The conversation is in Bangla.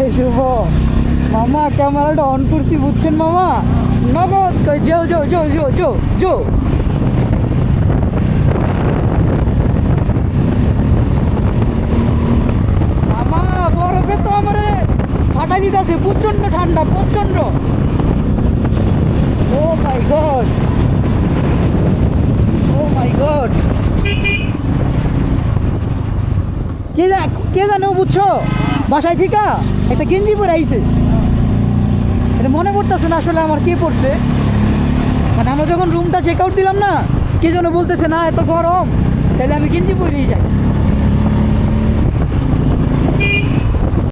যে শুভ মামা ক্যামেরাটা অন করছি বুঝছেন মামা, নগদ কই জো জো জো জো জো জো। মামা বরফে তো আমারে ফাটাই দিতেছে, প্রচন্ড ঠান্ডা প্রচন্ড। ও মাই গড, ও মাই গড। কে জানো বুঝছো, বাসায় থেকে একটা গেঞ্জি পরে আইছে, এটা মনে পড়তেছে না আসলে আমার কে পড়ছে। মানে আমরা যখন রুমটা চেক আউট দিলাম না, কে যেন বলতেছে না এত গরম, তাহলে আমি গেঞ্জি পরেই যাই।